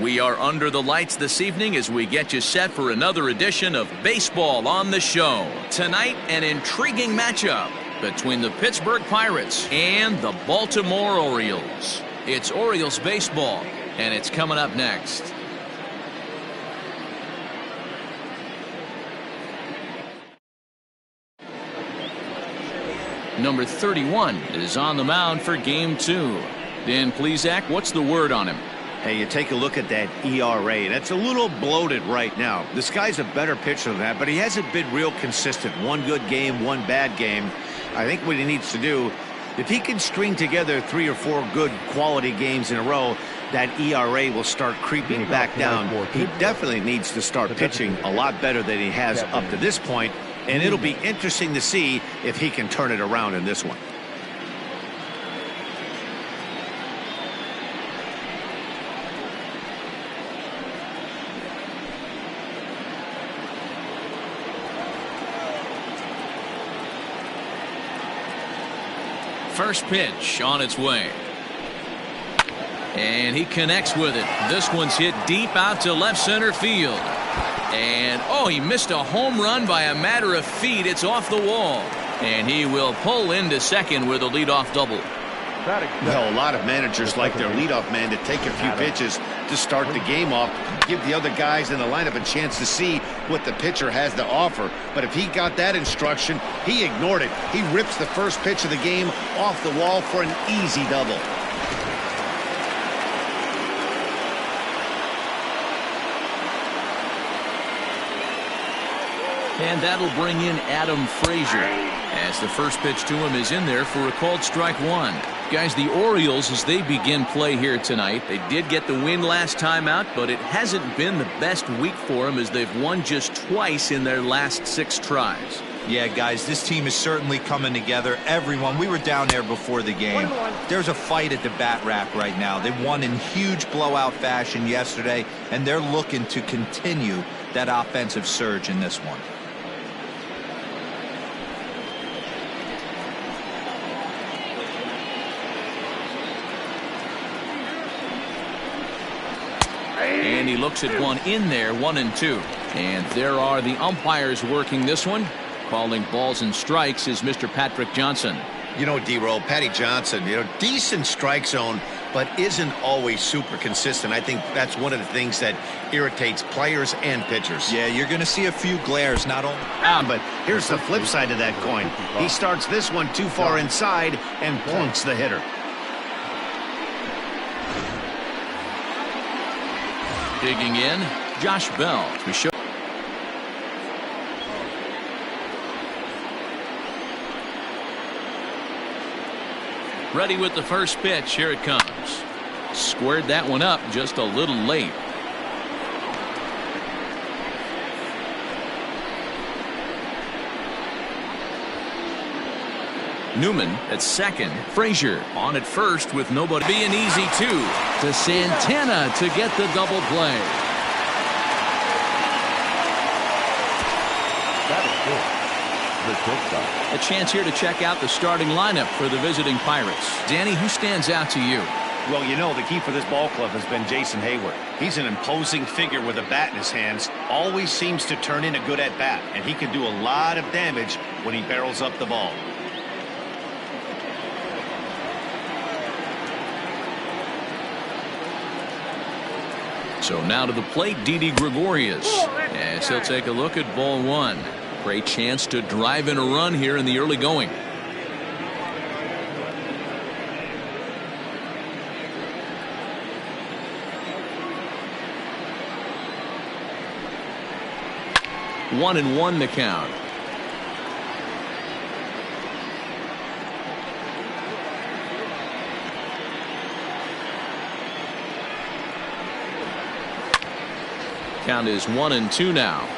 We are under the lights this evening as we get you set for another edition of Baseball on the Show. Tonight, an intriguing matchup between the Pittsburgh Pirates and the Baltimore Orioles. It's Orioles baseball, and it's coming up next. Number 31 is on the mound for Game 2. Dan Plesac, what's the word on him? Hey, you take a look at that ERA. That's a little bloated right now. This guy's a better pitcher than that, but he hasn't been real consistent. One good game, one bad game. I think what he needs to do, if he can string together 3 or 4 good quality games in a row, that ERA will start creeping back down. He definitely needs to start pitching a lot better than he has up to this point, and it'll be interesting to see if he can turn it around in this one. First pitch on its way. And he connects with it. This one's hit deep out to left center field. And, oh, he missed a home run by a matter of feet. It's off the wall. And he will pull into second with a leadoff double. Well, a lot of managers like their leadoff man to take a few pitches to start the game off, give the other guys in the lineup a chance to see what the pitcher has to offer. But if he got that instruction, he ignored it. He rips the first pitch of the game off the wall for an easy double. And that'll bring in Adam Frazier, as the first pitch to him is in there for a called strike one. Guys, the Orioles, as they begin play here tonight, they did get the win last time out, but it hasn't been the best week for them as they've won just twice in their last 6 tries. Yeah, guys, this team is certainly coming together. Everyone, we were down there before the game. There's a fight at the bat rack right now. They won in huge blowout fashion yesterday, and they're looking to continue that offensive surge in this one. And he looks at one in there, 1-2. And there are the umpires working this one. Calling balls and strikes is Mr. Patrick Johnson. You know, D-Roll, Patty Johnson, decent strike zone, but isn't always super consistent. I think that's one of the things that irritates players and pitchers. Yeah, you're going to see a few glares, not only. But here's the flip side of that coin. He starts this one too far inside and plunks the hitter. Digging in, Josh Bell to show. Ready with the first pitch. Here it comes. Squared that one up just a little late. Newman at second. Frazier on at first with nobody. Be an easy 2 to Santana to get the double play. A chance here to check out the starting lineup for the visiting Pirates. Danny, who stands out to you? Well, the key for this ball club has been Jason Hayward. He's an imposing figure with a bat in his hands. Always seems to turn in a good at-bat, and he can do a lot of damage when he barrels up the ball. So now to the plate, Didi Gregorius, as he'll take a look at ball 1. Great chance to drive in a run here in the early going. One and one to count. Count is 1-2 now.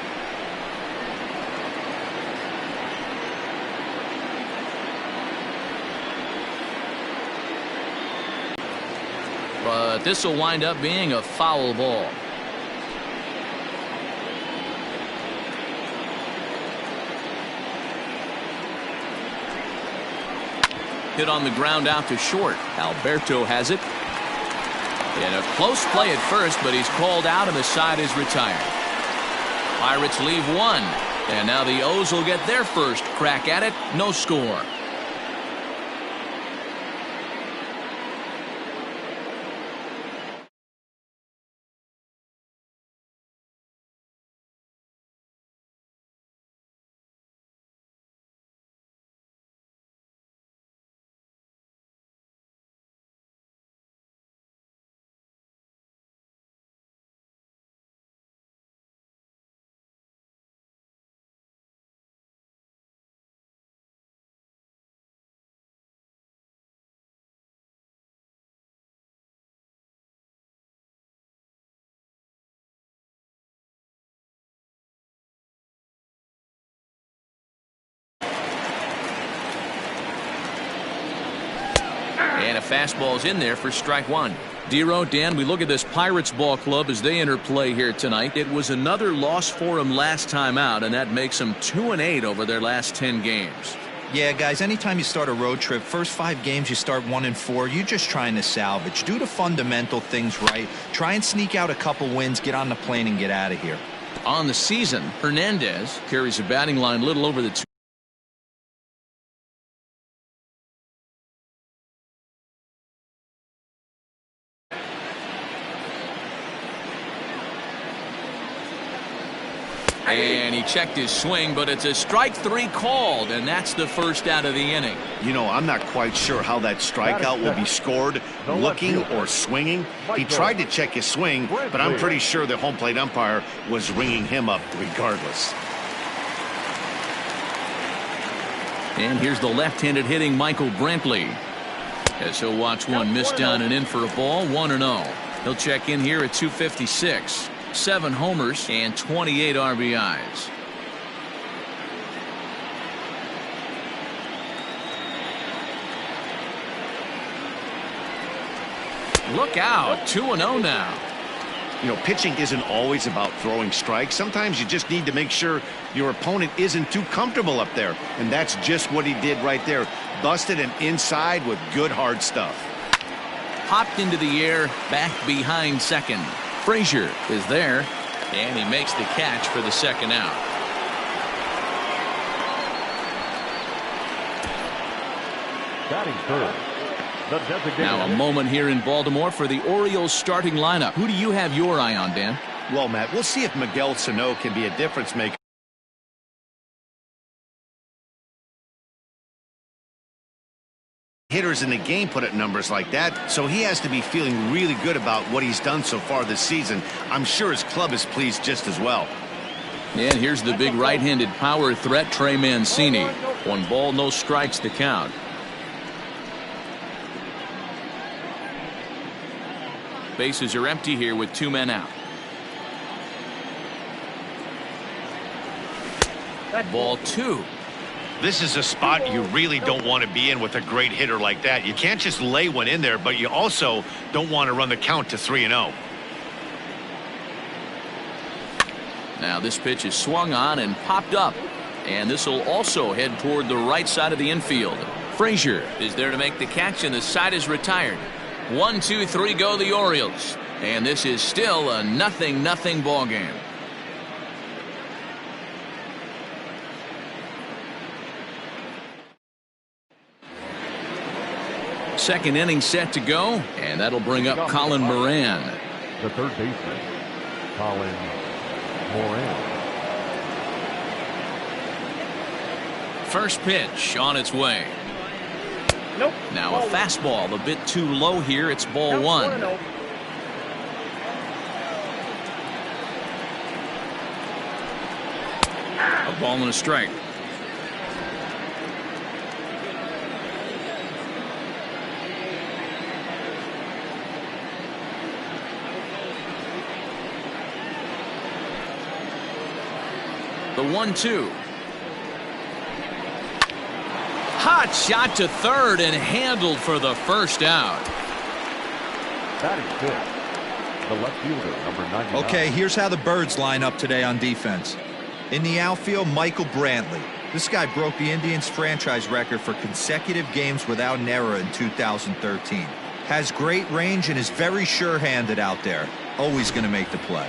But this will wind up being a foul ball. Hit on the ground out to short. Alberto has it. In a close play at first, but he's called out and the side is retired. Pirates leave one. And now the O's will get their first crack at it. No score. And a fastball's in there for strike one. Dero, Dan, we look at this Pirates ball club as they enter play here tonight. It was another loss for them last time out, and that makes them 2-8 over their last 10 games. Yeah, guys, anytime you start a road trip, first 5 games you start 1-4, you're just trying to salvage. Do the fundamental things right. Try and sneak out a couple wins, get on the plane, and get out of here. On the season, Hernandez carries a batting line a little over the 2. And he checked his swing, but it's a strike 3 called, and that's the first out of the inning. You know, I'm not quite sure how that strikeout will be scored, looking or swinging. He tried to check his swing, but I'm pretty sure the home plate umpire was ringing him up regardless. And here's the left-handed hitting Michael Brantley. As he'll watch one miss down and in for a ball, 1-0. He'll check in here at 256. 7 homers and 28 RBIs. Look out, 2-0 now. You know, pitching isn't always about throwing strikes. Sometimes you just need to make sure your opponent isn't too comfortable up there. And that's just what he did right there. Busted him inside with good hard stuff. Popped into the air, back behind second. Frazier is there, and he makes the catch for the second out. Batting third, the designated. Now a moment here in Baltimore for the Orioles starting lineup. Who do you have your eye on, Dan? Well, Matt, we'll see if Miguel Sano can be a difference maker. Hitters in the game put up numbers like that, so he has to be feeling really good about what he's done so far this season. I'm sure his club is pleased just as well. And here's the big right-handed power threat, Trey Mancini. 1 ball, no strikes to count. Bases are empty here with 2 men out. Ball 2. This is a spot you really don't want to be in with a great hitter like that. You can't just lay one in there, but you also don't want to run the count to 3-0. Now this pitch is swung on and popped up, and this will also head toward the right side of the infield. Frazier is there to make the catch, and the side is retired. 1, 2, 3 go the Orioles, and this is still a 0-0 ball game. Second inning set to go, and that'll bring up Colin Moran. The third baseman, Colin Moran. First pitch on its way. Nope. Now a fastball a bit too low here. It's ball 1. A ball and a strike. The 1-2. Hot shot to third and handled for the first out. Batting fifth, the left fielder, number 99. Okay, here's how the Birds line up today on defense. In the outfield, Michael Brantley. This guy broke the Indians franchise record for consecutive games without an error in 2013. Has great range and is very sure-handed out there. Always going to make the play.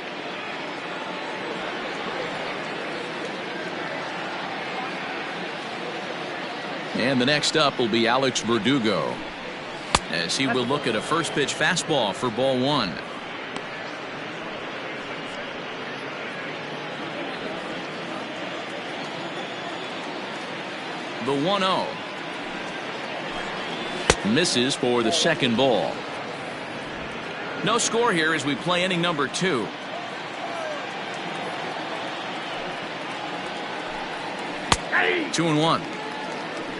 And the next up will be Alex Verdugo, as he will look at a first pitch fastball for ball one. The 1-0. Misses for the second ball. No score here as we play inning number 2. Hey. 2-1.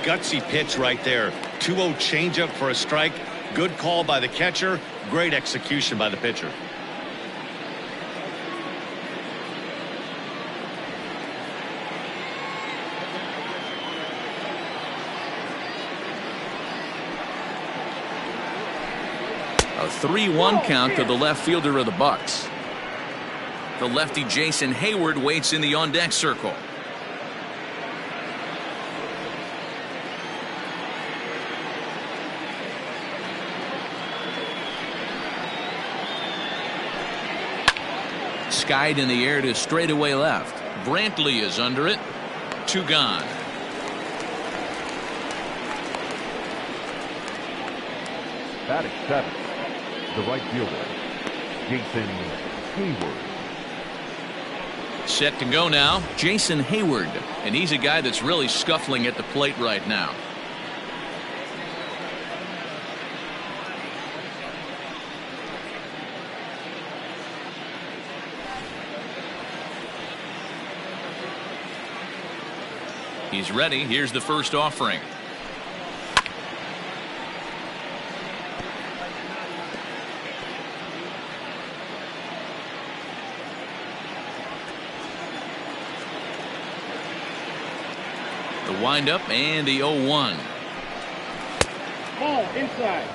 Gutsy pitch right there. 2-0 changeup for a strike. Good call by the catcher. Great execution by the pitcher. A 3-1 count to the left fielder of the Bucks. The lefty Jason Hayward waits in the on-deck circle. Skied in the air to straightaway left. Brantley is under it. 2 gone. Batting 7, the right fielder, Jason Hayward. Set to go now, Jason Hayward. And he's a guy that's really scuffling at the plate right now. He's ready. Here's the first offering. The windup and the 0-1. Ball inside.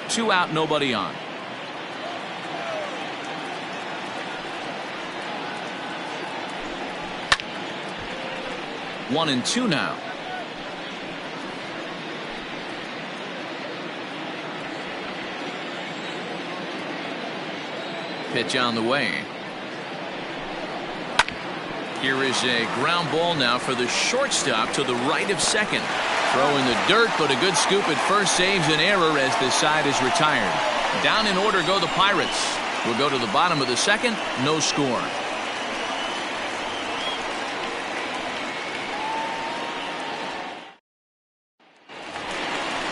Two out, nobody on. One and two now. Pitch on the way. Here is a ground ball now for the shortstop to the right of second. Throw in the dirt, but a good scoop at first saves an error as this side is retired. Down in order go the Pirates. We'll go to the bottom of the second. No score.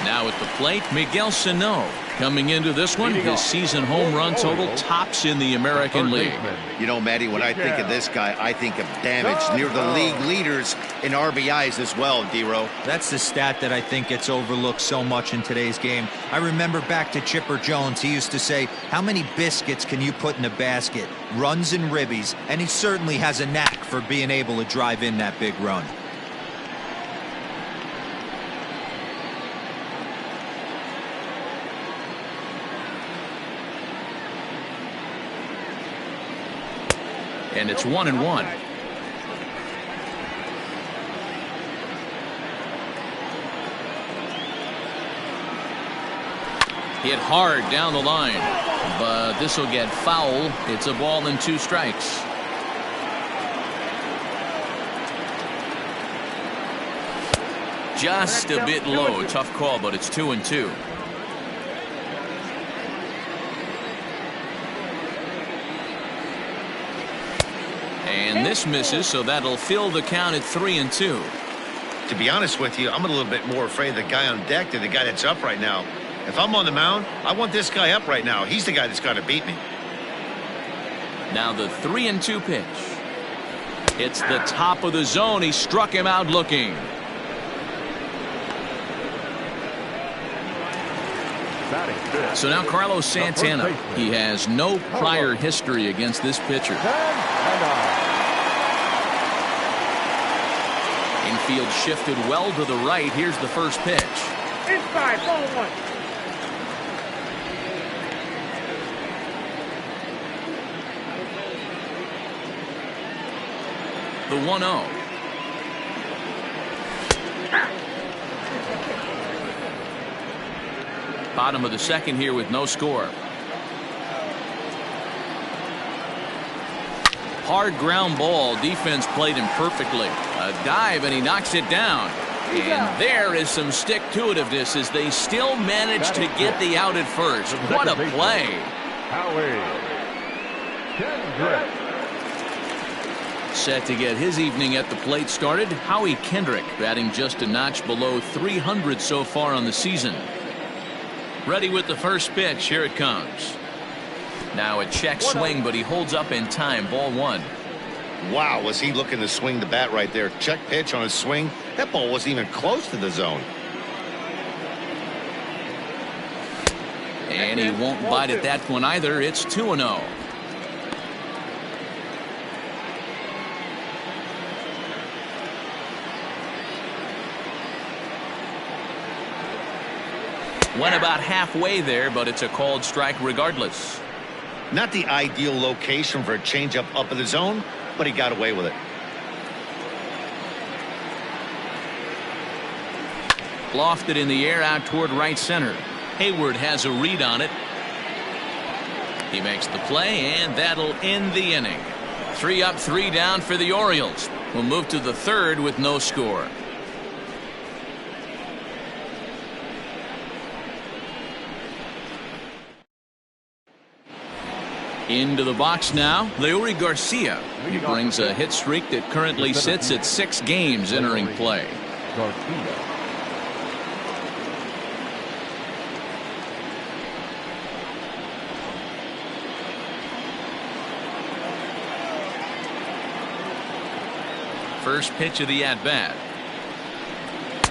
Now at the plate, Miguel Sano. Coming into this one, his season home run total tops in the American League. You know, Matty, when I think of this guy, I think of damage near the league leaders in RBIs as well, D-Row. That's the stat that I think gets overlooked so much in today's game. I remember back to Chipper Jones. He used to say, how many biscuits can you put in a basket? Runs and ribbies. And he certainly has a knack for being able to drive in that big run. And it's 1-1. Hit hard down the line, but this will get foul. It's a ball and 2 strikes. Just a bit low. Tough call, but it's 2-2. And this misses, so that'll fill the count at 3-2. To be honest with you, I'm a little bit more afraid of the guy on deck than the guy that's up right now. If I'm on the mound, I want this guy up right now. He's the guy that's got to beat me. Now the 3-2 pitch. It's the top of the zone. He struck him out looking. So now Carlos Santana. He has no prior history against this pitcher. Infield shifted well to the right. Here's the first pitch. Inside, ball 1. The 1-0. Bottom of the second here with no score. Hard ground ball. Defense played him perfectly. A dive, and he knocks it down. And there is some stick-to-itiveness as they still manage to get the out at first. What a play. Set to get his evening at the plate started, Howie Kendrick, batting just a notch below 300 so far on the season. Ready with the first pitch. Here it comes. Now a check swing, but he holds up in time. Ball 1. Wow, was he looking to swing the bat right there? Check pitch on his swing. That ball wasn't even close to the zone. And he won't bite at that one either. It's 2-0. Went about halfway there, but it's a called strike regardless. Not the ideal location for a changeup up in the zone, but he got away with it. Lofted in the air out toward right center. Hayward has a read on it. He makes the play, and that'll end the inning. 3 up, 3 down for the Orioles. We'll move to the third with no score. Into the box now, Leury Garcia. He brings a hit streak that currently sits at 6 games entering play. First pitch of the at-bat.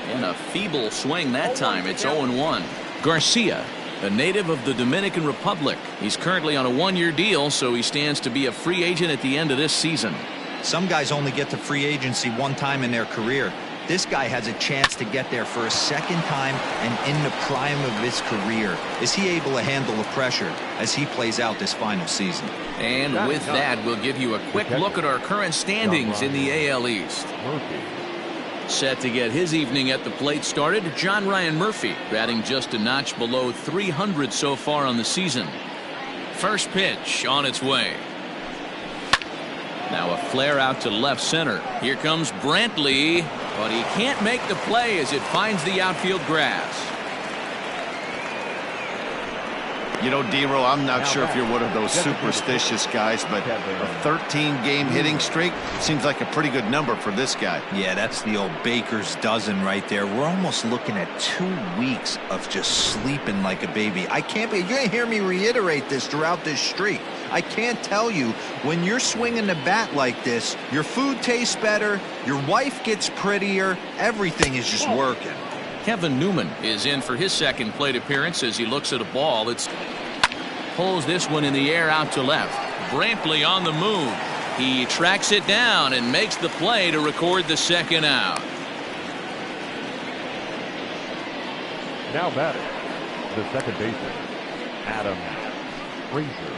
And a feeble swing that time. It's 0-1. Garcia, a native of the Dominican Republic. He's currently on a 1-year deal, so he stands to be a free agent at the end of this season. Some guys only get to free agency one time in their career. This guy has a chance to get there for a second time and in the prime of his career. Is he able to handle the pressure as he plays out this final season? And with that, we'll give you a quick look at our current standings in the AL East. Set to get his evening at the plate started, John Ryan Murphy, batting just a notch below 300 so far on the season. First pitch on its way. Now a flare out to left center. Here comes Brantley, but he can't make the play as it finds the outfield grass. You know, D-Row, I'm not sure if you're one of those superstitious guys, but a 13-game hitting streak seems like a pretty good number for this guy. Yeah, that's the old baker's dozen right there. We're almost looking at 2 weeks of just sleeping like a baby. I can't be. You're going to hear me reiterate this throughout this streak. I can't tell you, when you're swinging the bat like this, your food tastes better, your wife gets prettier, everything is just working. Kevin Newman is in for his second plate appearance as he looks at a ball. It's pulls this one in the air out to left. Brantley on the move. He tracks it down and makes the play to record the second out. Now batting, the second baseman, Adam Frazier.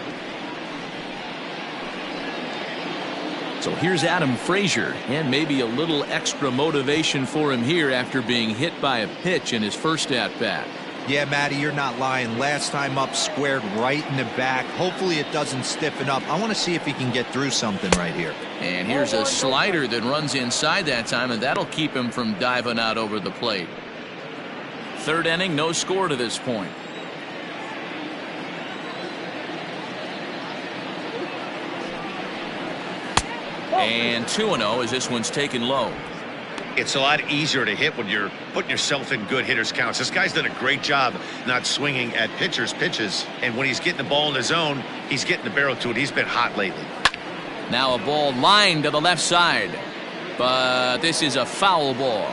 So here's Adam Frazier, and maybe a little extra motivation for him here after being hit by a pitch in his first at-bat. Yeah, Matty, you're not lying. Last time up, squared right in the back. Hopefully it doesn't stiffen up. I want to see if he can get through something right here. And here's a slider that runs inside that time, and that'll keep him from diving out over the plate. Third inning, no score to this point. And 2-0 as this one's taken low. It's a lot easier to hit when you're putting yourself in good hitters' counts. This guy's done a great job not swinging at pitchers' pitches. And when he's getting the ball in the zone, he's getting the barrel to it. He's been hot lately. Now a ball lined to the left side. But this is a foul ball.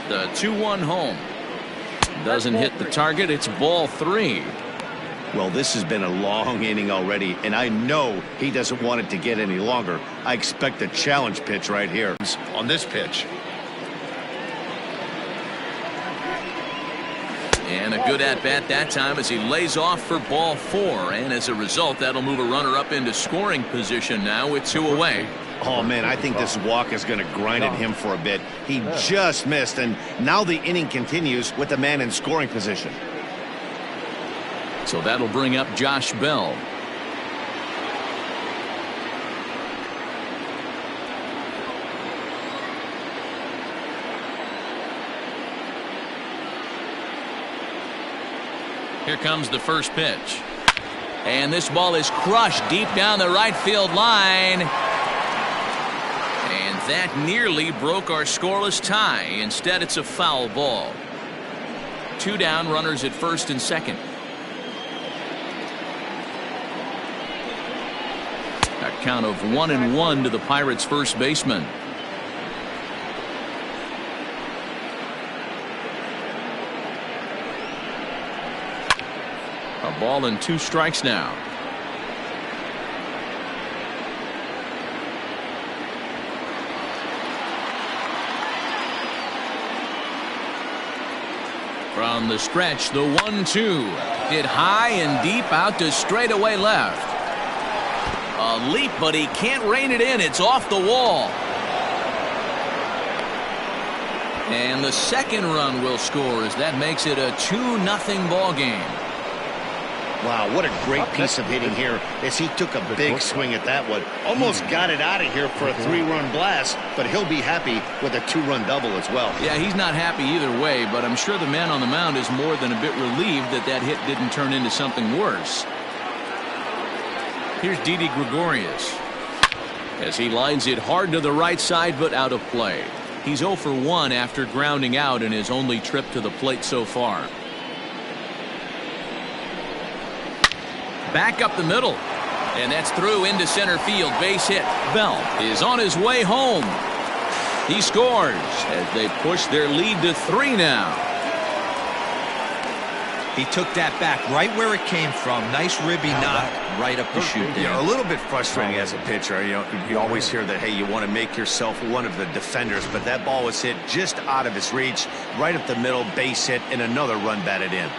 The 2-1 home. Doesn't hit the target. It's ball 3. Well, this has been a long inning already, and I know he doesn't want it to get any longer. I expect a challenge pitch right here on this pitch. And a good at bat that time as he lays off for ball 4, and as a result that'll move a runner up into scoring position now with 2 away. Oh man, I think this walk is going to grind at him for a bit. He just missed, and now the inning continues with the man in scoring position. So that'll bring up Josh Bell. Here comes the first pitch. And this ball is crushed deep down the right field line. And that nearly broke our scoreless tie. Instead, it's a foul ball. 2 down, runners at first and second. A count of 1-1 to the Pirates' first baseman. A ball and 2 strikes now. From the stretch, the 1-2 hit high and deep out to straightaway left. A leap, but he can't rein it in. It's off the wall. And the second run will score as that makes it a 2-0 ball game. Wow, what a great piece of hitting here as he took a big swing at that one. Almost got it out of here for a 3-run blast, but he'll be happy with a 2-run double as well. Yeah, he's not happy either way, but I'm sure the man on the mound is more than a bit relieved that that hit didn't turn into something worse. Here's Didi Gregorius as he lines it hard to the right side, but out of play. He's 0 for 1 after grounding out in his only trip to the plate so far. Back up the middle, and that's through into center field. Base hit. Bell is on his way home. He scores as they push their lead to 3 now. He took that back right where it came from. Nice ribby knock right up the chute. You know, a little bit frustrating as a pitcher. You know, you always hear that, hey, you want to make yourself one of the defenders, but that ball was hit just out of his reach, right up the middle, base hit, and another run batted in.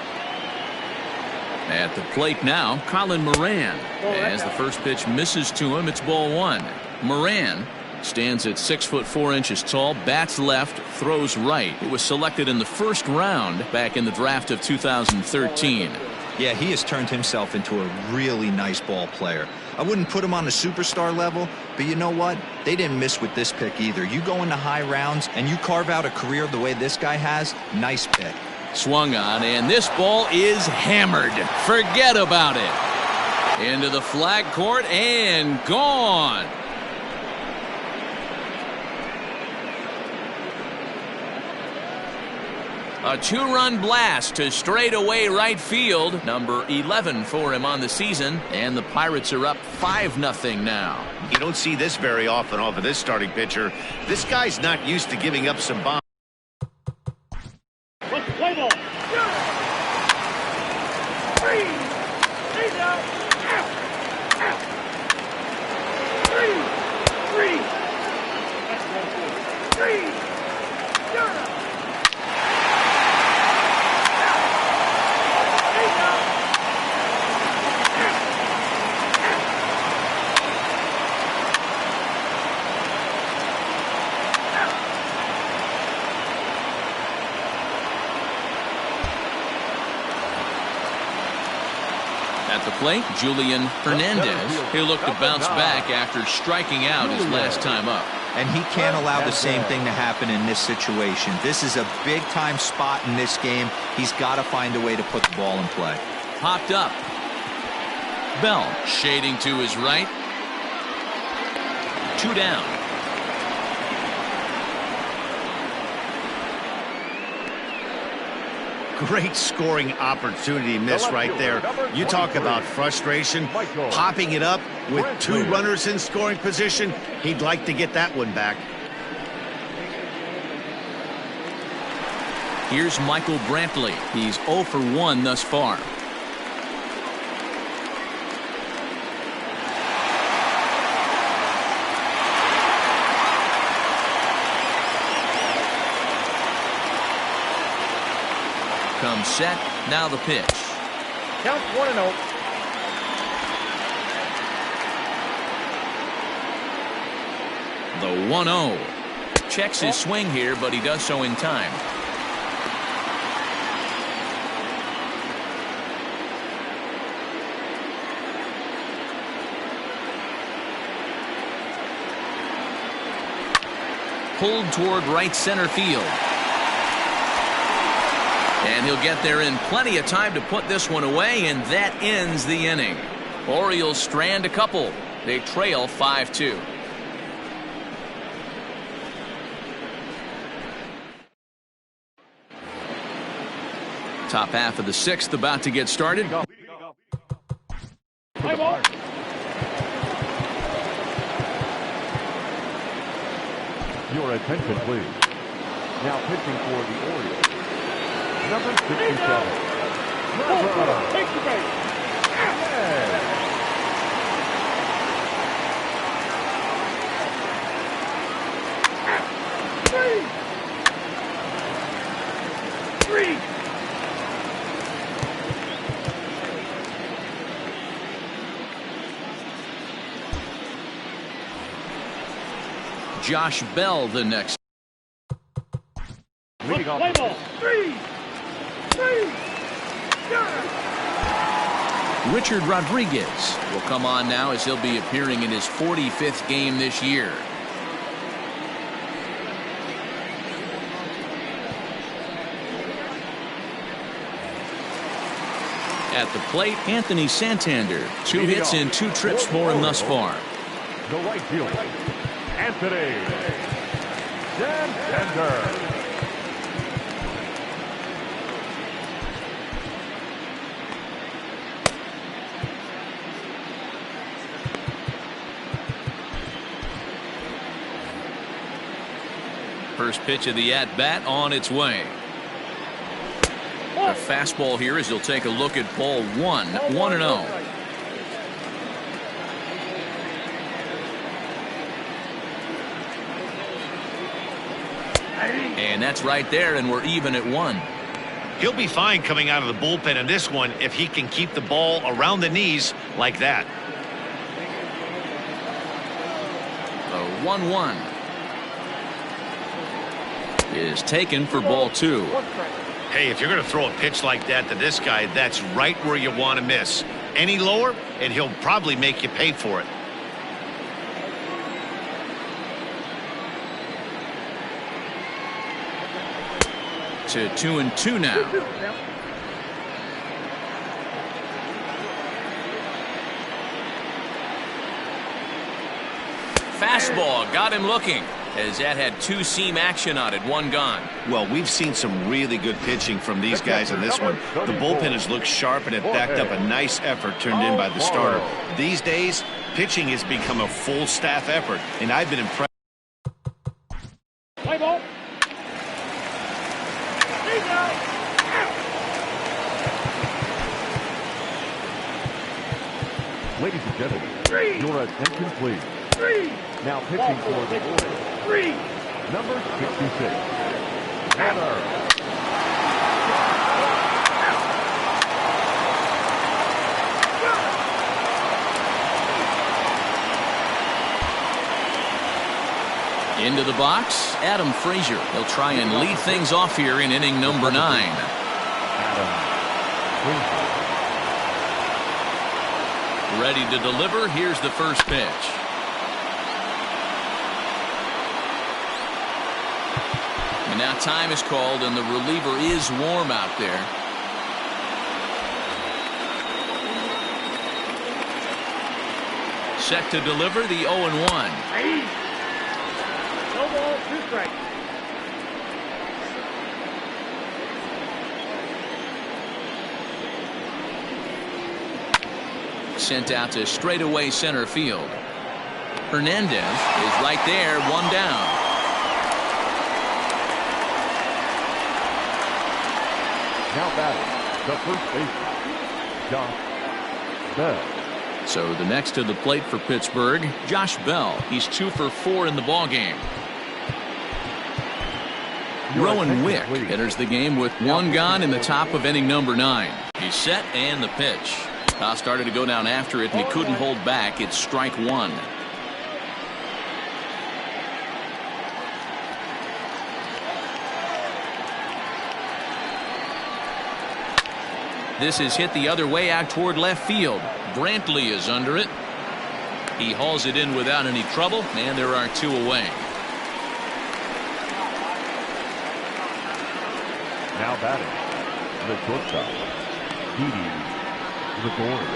At the plate now, Colin Moran. As the first pitch misses to him, it's ball 1. Moran stands at 6'4" tall, bats left, throws right. It was selected in the first round back in the draft of 2013. Yeah, he has turned himself into a really nice ball player. I wouldn't put him on the superstar level, but you know what? They didn't miss with this pick either. You go into high rounds and you carve out a career the way this guy has, nice pick. Swung on, and this ball is hammered. Forget about it. Into the flag court and gone. A 2-run blast to straightaway right field. Number 11 for him on the season, and the Pirates are up 5-0 now. You don't see this very often off of this starting pitcher. This guy's not used to giving up some bombs. Play ball. 3. He's out. Out. Out. 3. 3. 3. At the plate, Julian Hernandez. He'll look to bounce back after striking out his last time up. And he can't allow the same thing to happen in this situation. This is a big-time spot in this game. He's got to find a way to put the ball in play. Popped up. Bell shading to his right. 2 down. Great scoring opportunity missed right there. You talk about frustration, popping it up with 2 runners in scoring position. He'd like to get that one back. Here's Michael Brantley. He's 0 for 1 thus far. Comes set. Now the pitch. Count 1-0. The 1-0. Checks his swing here, but he does so in time. Pulled toward right center field. And he'll get there in plenty of time to put this one away, and that ends the inning. Orioles strand a couple. They trail 5-2. Top half of the sixth about to get started. Play ball. Your attention, please. Now pitching for the Orioles, number 67. Take the base. Three. Josh Bell the next. Play ball. Three. Richard Rodriguez will come on now as he'll be appearing in his 45th game this year. At the plate, Anthony Santander. 2 hits in 2 trips for him thus far. The right fielder, Anthony Santander. First pitch of the at-bat on its way. A fastball here as he'll take a look at ball 1, 1-0. And that's right there, and we're even at 1. He'll be fine coming out of the bullpen in this one if he can keep the ball around the knees like that. The 1-1 is taken for ball 2. Hey, if you're going to throw a pitch like that to this guy, that's right where you want to miss. Any lower, and he'll probably make you pay for it. To 2-2 now. Fastball got him looking, as that had 2-seam action on it, 1 gone. Well, we've seen some really good pitching from these guys in this one. The bullpen has looked sharp, and it backed up a nice effort turned in by the starter. These days, pitching has become a full staff effort, and I've been impressed. Play ball. Ladies and gentlemen, your attention, please. Now pitching for the Orioles, number 66, Tanner. Into the box, Adam Frazier. He'll try and lead things off here in inning number 9. Ready to deliver. Here's the first pitch. And now time is called, and the reliever is warm out there. Set to deliver the 0-1. No ball, 2 strikes. Sent out to straightaway center field. Hernandez is right there, 1 down. Now batting, the first baseman, Josh Bell. So the next to the plate for Pittsburgh, Josh Bell. He's 2 for 4 in the ballgame. Rowan Wick enters the game with one gone in the top of inning number 9. He's set and the pitch. Toss started to go down after it and he couldn't hold back. It's strike 1. This is hit the other way out toward left field. Brantley is under it. He hauls it in without any trouble, and there are 2 away. Now batting, the shortstop, Didi Gregorius.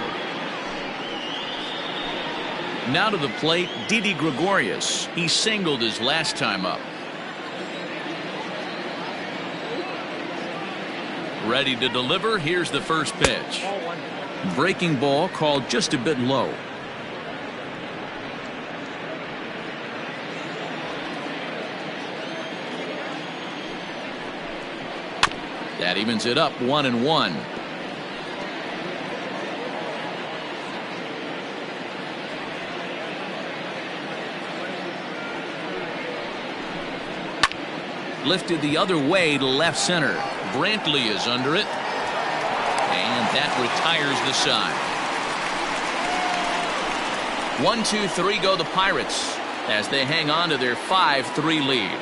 Now to the plate, Didi Gregorius. He singled his last time up. Ready to deliver. Here's the first pitch. Breaking ball called just a bit low. That evens it up 1-1. Lifted the other way to left center. Brantley is under it. And that retires the side. 1-2-3 go the Pirates as they hang on to their 5-3 lead.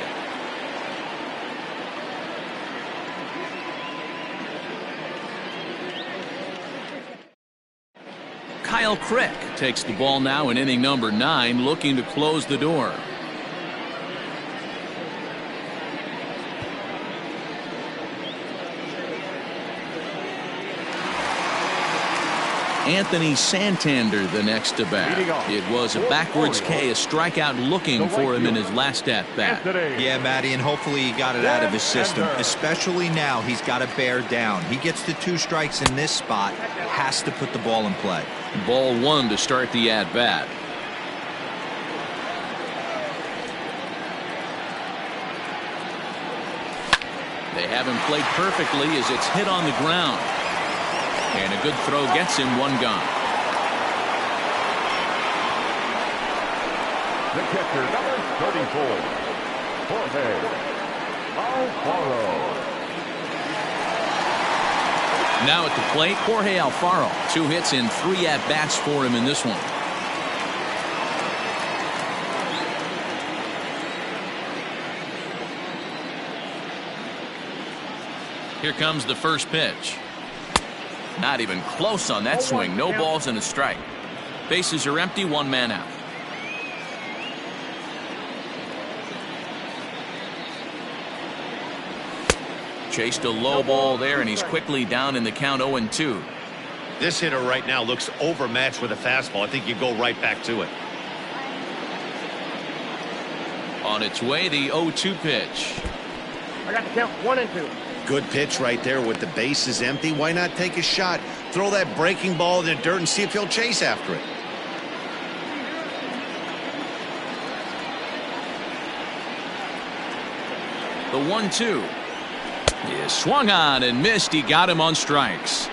Kyle Crick takes the ball now in inning number 9, looking to close the door. Anthony Santander the next to bat. It was a backwards K, a strikeout looking for him in his last at bat. Yeah, Matty, and hopefully he got it out of his system. Especially now, he's got to bear down. He gets the 2 strikes in this spot, has to put the ball in play. Ball 1 to start the at bat. They have him played perfectly as it's hit on the ground. And a good throw gets him 1 gone. The catcher, number 34, Jorge Alfaro. Now at the plate, Jorge Alfaro. 2 hits and 3 at-bats for him in this one. Here comes the first pitch. Not even close on that swing. No balls and a strike. Bases are empty, 1 man out. Chased a low ball there, and he's quickly down in the count 0-2. This hitter right now looks overmatched with a fastball. I think you go right back to it. On its way, the 0-2 pitch. I got the count 1-2. Good pitch right there with the bases empty. Why not take a shot? Throw that breaking ball in the dirt and see if he'll chase after it. The 1-2 is swung on and missed. He got him on strikes.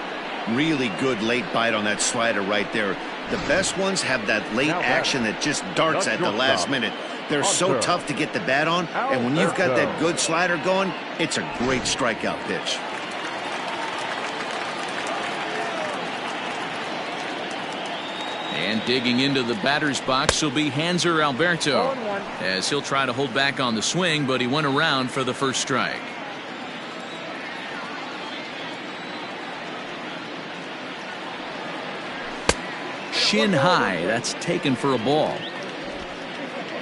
Really good late bite on that slider right there. The best ones have that late action that just darts at the last minute. They're so tough to get the bat on, and when you've got that good slider going, it's a great strikeout pitch. And digging into the batter's box will be Hanser Alberto, as he'll try to hold back on the swing, but he went around for the first strike. Shin high, that's taken for a ball.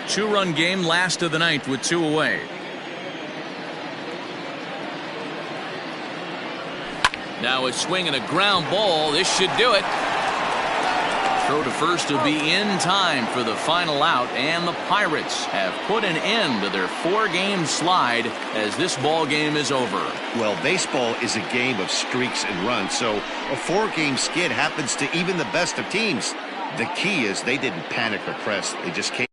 2-run game, last of the ninth with 2 away. Now a swing and a ground ball. This should do it. Throw to first will be in time for the final out, and the Pirates have put an end to their 4-game slide as this ball game is over. Well, baseball is a game of streaks and runs, so a 4-game skid happens to even the best of teams. The key is they didn't panic or press. They just came